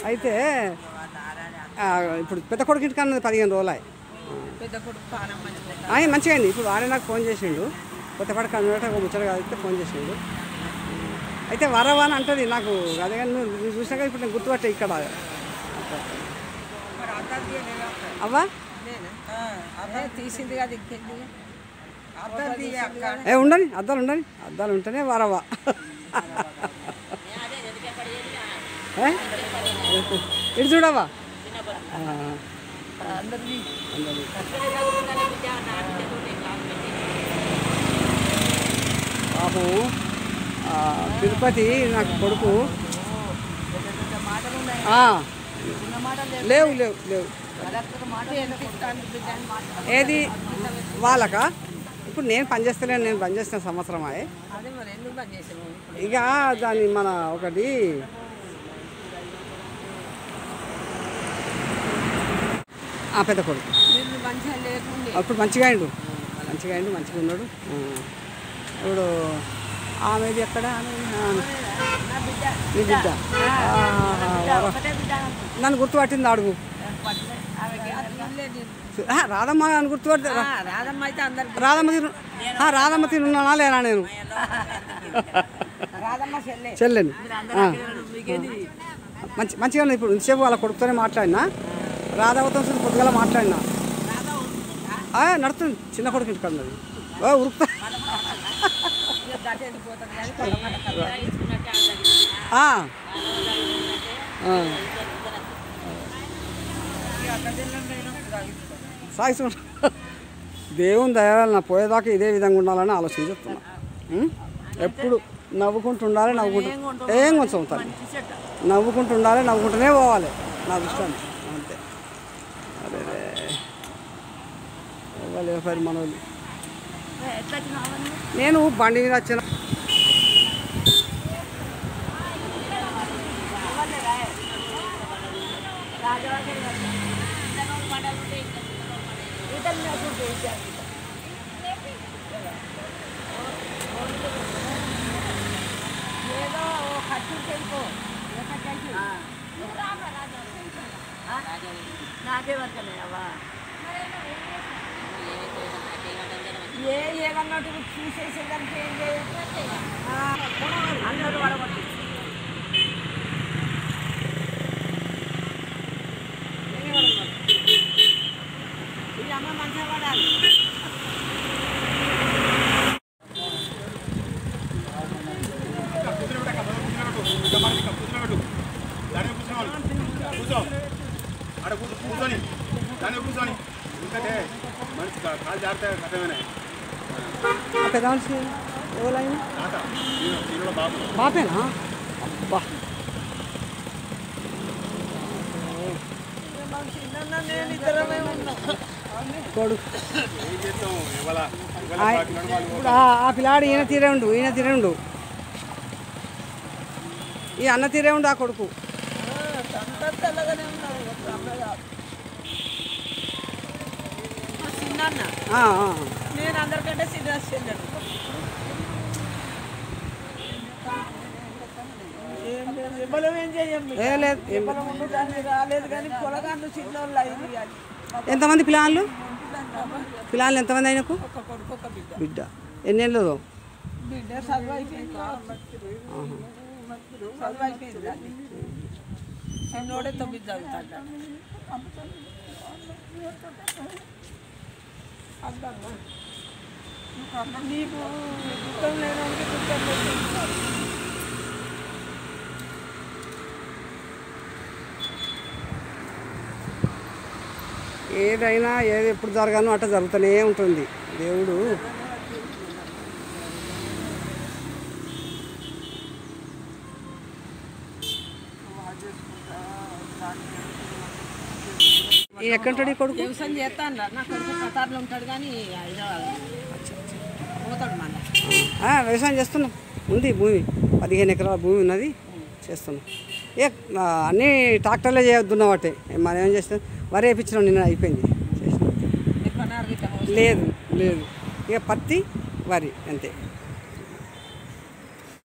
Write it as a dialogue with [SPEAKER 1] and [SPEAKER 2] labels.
[SPEAKER 1] అయితే ఇప్పుడు పెద్ద కొడుకు ఇంటికి అన్నది 15 రోజులు అయ్యి మంచిగా అయింది. ఇప్పుడు వాడే నాకు ఫోన్ చేసిండు, కొత్తపాటి కన్నట ముచ్చట అయితే ఫోన్ చేసిండు. అయితే వరవా అని అంటుంది నాకు, అదే కానీ నువ్వు చూసినాక ఇప్పుడు నేను గుర్తుపట్టే ఇక్కడ అవ్వా
[SPEAKER 2] తీసింది కదా
[SPEAKER 1] ఉండని అద్దాలు ఉంటేనే వరవా. ఇటు చూడవా పాపం తిరుపతి నాకు కొడుకు లేవు లేవు లేవు ఏది వాళ్ళకా? ఇప్పుడు నేను పనిచేస్తలేను, నేను పనిచేసిన సంవత్సరం అయ్యే ఇక దాన్ని మన ఒకటి పెద్ద కొడుకు అప్పుడు మంచిగా అయిండు మంచిగా ఉన్నాడు. ఇప్పుడు ఆమెది ఎక్కడ నీ బిడ్డ నన్ను గుర్తుపట్టింది అడుగు. రాధమ్మ అని గుర్తుపట్టి రాధమ్మ తిన్నానా లేనా నేను చెల్లెని మంచిగా ఉంది. ఇప్పుడు ఇంతసేపు వాళ్ళ కొడుకుతోనే మాట్లాడినా, రాధవతో పొద్దుగల మాట్లాడినా నడుతుంది. చిన్న కొడుకు ఇంటికి అన్నది ఉరుకుతా సాగిస్తున్నా. దేవుని దయవల్ల నా పోయేదాకా ఇదే విధంగా ఉండాలని ఆలోచన చెప్తున్నా. ఎప్పుడు నవ్వుకుంటూ ఉండాలి, ఏం కొంచెం తల్లి నవ్వుకుంటూ ఉండాలి, నవ్వుకుంటూనే పోవాలి నా దృష్టాన్ని అంతే. అదే ఎవరు మన వాళ్ళు. నేను బండి మీద వచ్చిన
[SPEAKER 2] నాకే వర్కనేవా ఏదన్నట్టు చూసేసేదానికి ఏం చేయొచ్చు అందరూ వడగొట్టి ఇది అమ్మ మంచిగా పడాలి.
[SPEAKER 1] పెద్ద మనిషి ఎవరైనా బాపేనా? అబ్బా కొడుకు ఇప్పుడు ఆ పిల్లాడు ఈయన తీరే ఉండు ఈ అన్న తీరే ఉండు ఆ కొడుకు.
[SPEAKER 2] నేను అందరికంటే సిద్ధ రాలేదు కానీ పొలగాళ్ళు చిన్నోళ్ళు.
[SPEAKER 1] ఎంతమంది పిల్లలు ఎంతమంది అయినకు? బిడ్డ ఎన్నేళ్ళు?
[SPEAKER 2] బిడ్డ చదువు అయిపోయింది, చిన్నోడే 9 చదువుతాడు. నీకు దుఃఖం లేని దుఃఖం
[SPEAKER 1] ఏదైనా ఏది ఎప్పుడు జరగానో అట్లా జరుగుతూనే ఉంటుంది. దేవుడు ఎక్కడుంటాడు ఈ కొడుకు?
[SPEAKER 2] వ్యవసాయం చేస్తాను. నా కొడుకు ఖతార్లో ఉంటాడు కానీ పోతాడు మళ్ళీ.
[SPEAKER 1] వ్యవసాయం చేస్తున్నాం, ఉంది భూమి 15 ఎకరాల భూమి ఉన్నది, చేస్తున్నాం. అన్నీ ట్రాక్టర్లే చేయొద్దున్నవాటే. మనం ఏం చేస్తాం, వరి వేయించినాం, నిన్న అయిపోయింది. లేదు ఇక పత్తి వరి అంతే.